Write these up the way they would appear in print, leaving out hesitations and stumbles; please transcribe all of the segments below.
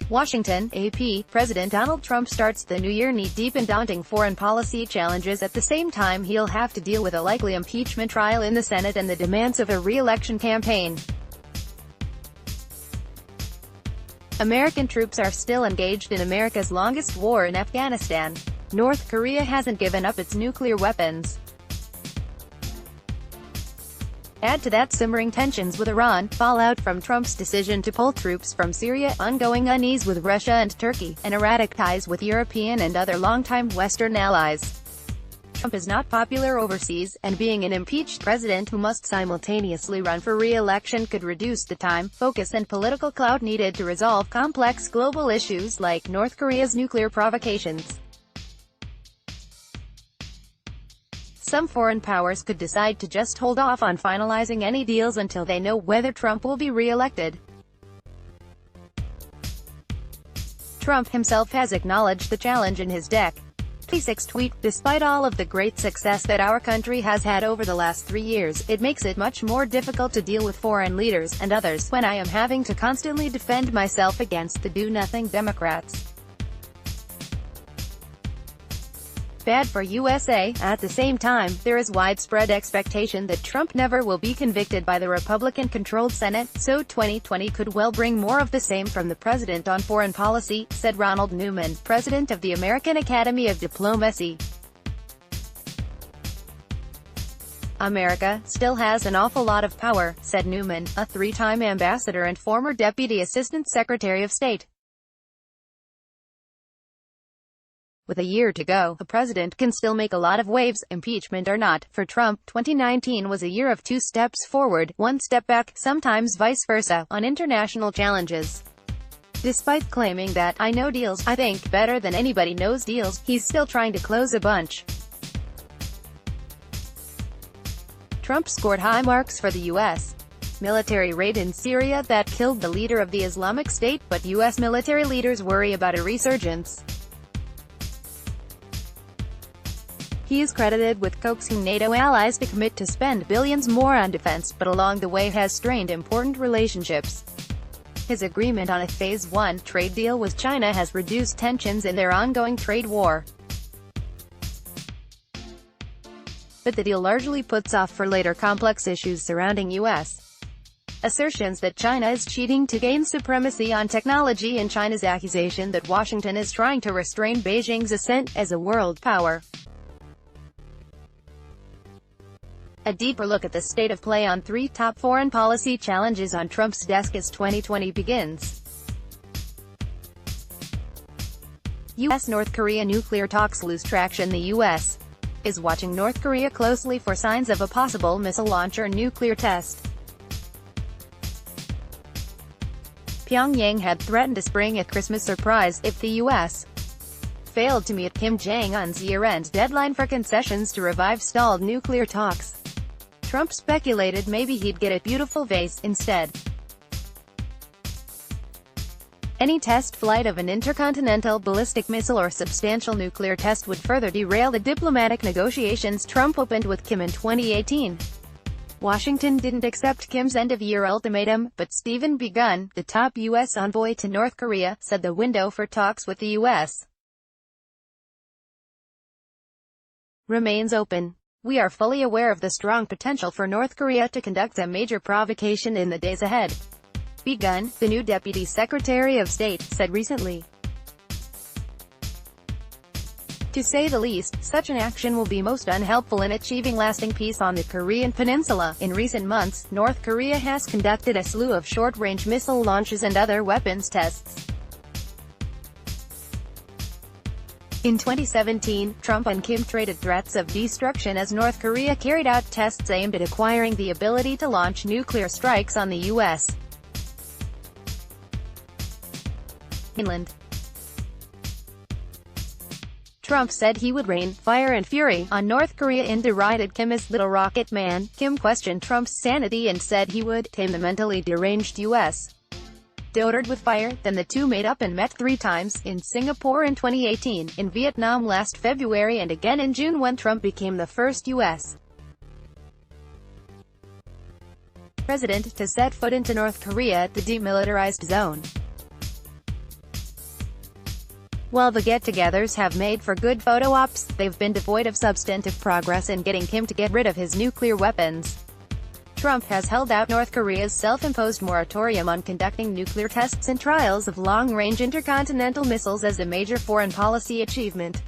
Washington, AP, President Donald Trump starts the new year knee-deep in daunting foreign policy challenges. At the same time, he'll have to deal with a likely impeachment trial in the Senate and the demands of a re-election campaign. American troops are still engaged in America's longest war in Afghanistan. North Korea hasn't given up its nuclear weapons. Add to that simmering tensions with Iran, fallout from Trump's decision to pull troops from Syria, ongoing unease with Russia and Turkey, and erratic ties with European and other longtime Western allies. Trump is not popular overseas, and being an impeached president who must simultaneously run for re-election could reduce the time, focus and political clout needed to resolve complex global issues like North Korea's nuclear provocations. Some foreign powers could decide to just hold off on finalizing any deals until they know whether Trump will be re-elected. Trump himself has acknowledged the challenge in his deck. 26 tweet, "Despite all of the great success that our country has had over the last 3 years, it makes it much more difficult to deal with foreign leaders, and others, when I am having to constantly defend myself against the do-nothing Democrats. Bad for USA." At the same time, there is widespread expectation that Trump never will be convicted by the Republican-controlled Senate, so 2020 could well bring more of the same from the president on foreign policy, said Ronald Newman, president of the American Academy of Diplomacy. "America still has an awful lot of power," said Newman, a three-time ambassador and former Deputy Assistant Secretary of State. With a year to go, a president can still make a lot of waves, impeachment or not. For Trump, 2019 was a year of 2 steps forward, 1 step back, sometimes vice versa, on international challenges. Despite claiming that, "I know deals, I think, better than anybody knows deals," he's still trying to close a bunch. Trump scored high marks for the U.S. military raid in Syria that killed the leader of the Islamic State, but U.S. military leaders worry about a resurgence. He is credited with coaxing NATO allies to commit to spend billions more on defense, but along the way has strained important relationships. His agreement on a Phase 1 trade deal with China has reduced tensions in their ongoing trade war. But the deal largely puts off for later complex issues surrounding U.S. assertions that China is cheating to gain supremacy on technology and China's accusation that Washington is trying to restrain Beijing's ascent as a world power. A deeper look at the state of play on 3 top foreign policy challenges on Trump's desk as 2020 begins. U.S.-North Korea nuclear talks lose traction. The U.S. is watching North Korea closely for signs of a possible missile launch or nuclear test. Pyongyang had threatened a spring at Christmas surprise if the U.S. failed to meet Kim Jong-un's year-end deadline for concessions to revive stalled nuclear talks. Trump speculated maybe he'd get a beautiful vase instead. Any test flight of an intercontinental ballistic missile or substantial nuclear test would further derail the diplomatic negotiations Trump opened with Kim in 2018. Washington didn't accept Kim's end-of-year ultimatum, but Stephen Biegun, the top U.S. envoy to North Korea, said the window for talks with the U.S. remains open. "We are fully aware of the strong potential for North Korea to conduct a major provocation in the days ahead," Biegun, the new Deputy Secretary of State, said recently. "To say the least, such an action will be most unhelpful in achieving lasting peace on the Korean peninsula." In recent months, North Korea has conducted a slew of short-range missile launches and other weapons tests. In 2017, Trump and Kim traded threats of destruction as North Korea carried out tests aimed at acquiring the ability to launch nuclear strikes on the U.S. mainland. Trump said he would rain fire and fury on North Korea and derided Kim as "Little Rocket Man." Kim questioned Trump's sanity and said he would tame the mentally deranged U.S. dotard with fire. Then the two made up and met 3 times, in Singapore in 2018, in Vietnam last February and again in June when Trump became the first U.S. president to set foot into North Korea, the demilitarized zone. While the get-togethers have made for good photo ops, they've been devoid of substantive progress in getting Kim to get rid of his nuclear weapons. Trump has held out North Korea's self-imposed moratorium on conducting nuclear tests and trials of long-range intercontinental missiles as a major foreign policy achievement.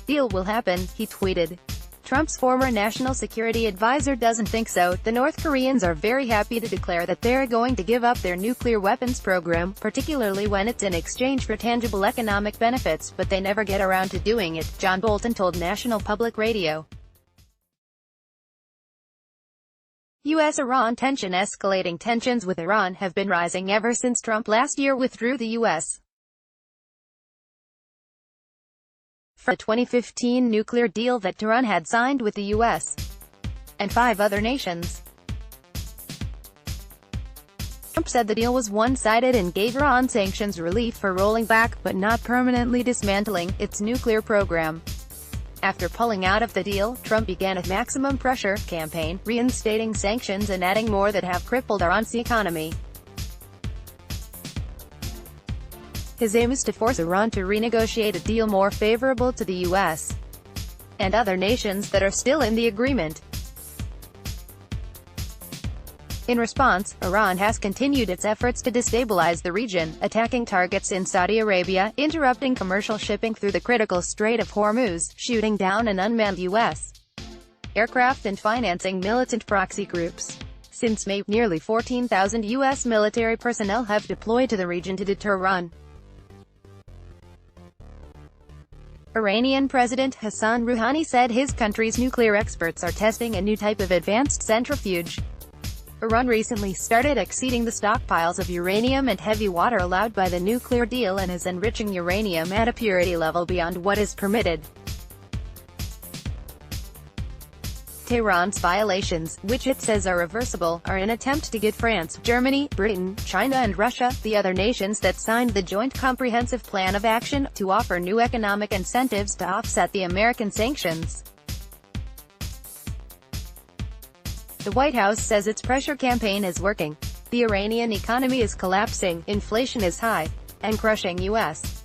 "Deal will happen," he tweeted. Trump's former national security advisor doesn't think so. "The North Koreans are very happy to declare that they're going to give up their nuclear weapons program, particularly when it's in exchange for tangible economic benefits, but they never get around to doing it," John Bolton told National Public Radio. U.S.-Iran tension escalating. Tensions with Iran have been rising ever since Trump last year withdrew the U.S. from the 2015 nuclear deal that Tehran had signed with the U.S. and 5 other nations. Trump said the deal was one-sided and gave Iran sanctions relief for rolling back, but not permanently dismantling, its nuclear program. After pulling out of the deal, Trump began a maximum pressure campaign, reinstating sanctions and adding more that have crippled Iran's economy. His aim is to force Iran to renegotiate a deal more favorable to the U.S. and other nations that are still in the agreement. In response, Iran has continued its efforts to destabilize the region, attacking targets in Saudi Arabia, interrupting commercial shipping through the critical Strait of Hormuz, shooting down an unmanned U.S. aircraft and financing militant proxy groups. Since May, nearly 14,000 U.S. military personnel have deployed to the region to deter Iran. Iranian President Hassan Rouhani said his country's nuclear experts are testing a new type of advanced centrifuge. Iran recently started exceeding the stockpiles of uranium and heavy water allowed by the nuclear deal and is enriching uranium at a purity level beyond what is permitted. Tehran's violations, which it says are reversible, are an attempt to get France, Germany, Britain, China and Russia, the other nations that signed the Joint Comprehensive Plan of Action, to offer new economic incentives to offset the American sanctions. The White House says its pressure campaign is working. The Iranian economy is collapsing, inflation is high, and crushing U.S.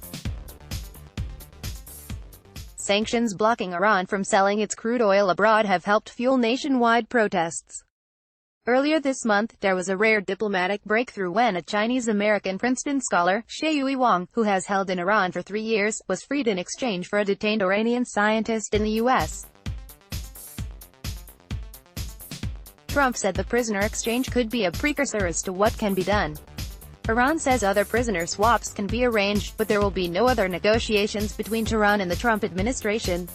sanctions blocking Iran from selling its crude oil abroad have helped fuel nationwide protests. Earlier this month, there was a rare diplomatic breakthrough when a Chinese-American Princeton scholar, Xiaoyi Wang, who has held in Iran for 3 years, was freed in exchange for a detained Iranian scientist in the U.S. Trump said the prisoner exchange could be a precursor as to what can be done. Iran says other prisoner swaps can be arranged, but there will be no other negotiations between Tehran and the Trump administration.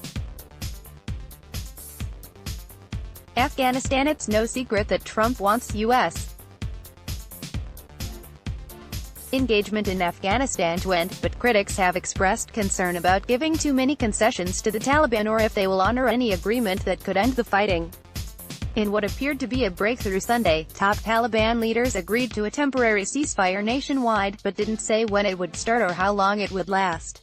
Afghanistan. It's no secret that Trump wants U.S. engagement in Afghanistan to end, but critics have expressed concern about giving too many concessions to the Taliban or if they will honor any agreement that could end the fighting. In what appeared to be a breakthrough Sunday, top Taliban leaders agreed to a temporary ceasefire nationwide, but didn't say when it would start or how long it would last.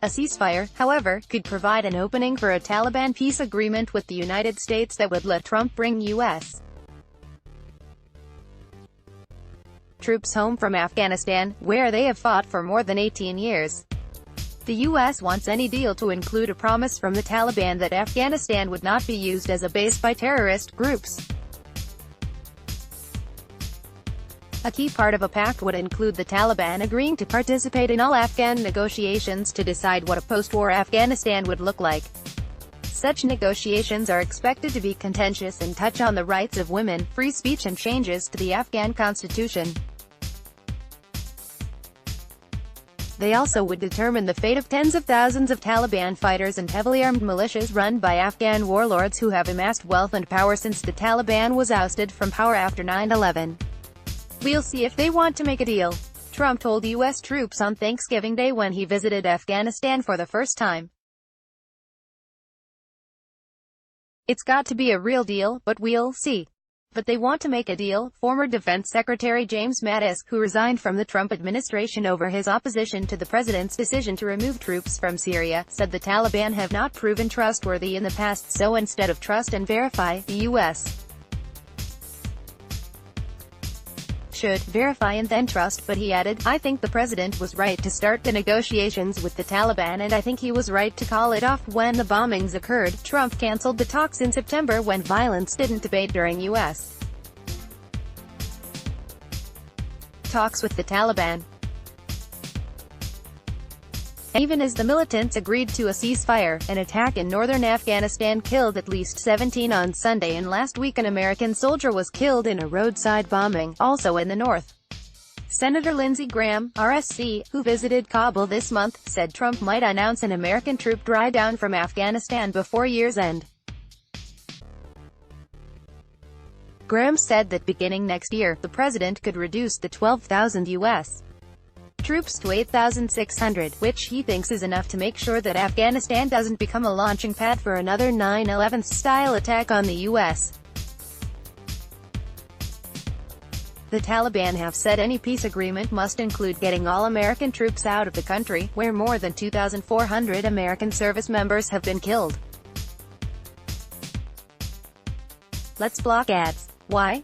A ceasefire, however, could provide an opening for a Taliban peace agreement with the United States that would let Trump bring U.S. troops home from Afghanistan, where they have fought for more than 18 years. The U.S. wants any deal to include a promise from the Taliban that Afghanistan would not be used as a base by terrorist groups. A key part of a pact would include the Taliban agreeing to participate in all Afghan negotiations to decide what a post-war Afghanistan would look like. Such negotiations are expected to be contentious and touch on the rights of women, free speech and changes to the Afghan constitution. They also would determine the fate of tens of thousands of Taliban fighters and heavily armed militias run by Afghan warlords who have amassed wealth and power since the Taliban was ousted from power after 9/11. "We'll see if they want to make a deal," Trump told U.S. troops on Thanksgiving Day when he visited Afghanistan for the first time. "It's got to be a real deal, but we'll see. But they want to make a deal." Former Defense Secretary James Mattis, who resigned from the Trump administration over his opposition to the president's decision to remove troops from Syria, said the Taliban have not proven trustworthy in the past, so instead of trust and verify, the U.S. should verify and then trust, but he added, "I think the president was right to start the negotiations with the Taliban, and I think he was right to call it off when the bombings occurred." Trump canceled the talks in September when violence didn't abate during U.S. talks with the Taliban. Even as the militants agreed to a ceasefire, an attack in northern Afghanistan killed at least 17 on Sunday, and last week an American soldier was killed in a roadside bombing, also in the north. Senator Lindsey Graham, RSC, who visited Kabul this month, said Trump might announce an American troop drawdown from Afghanistan before year's end. Graham said that beginning next year, the president could reduce the 12,000 U.S. troops to 8,600, which he thinks is enough to make sure that Afghanistan doesn't become a launching pad for another 9/11-style attack on the U.S. The Taliban have said any peace agreement must include getting all American troops out of the country, where more than 2,400 American service members have been killed. Let's block ads. Why?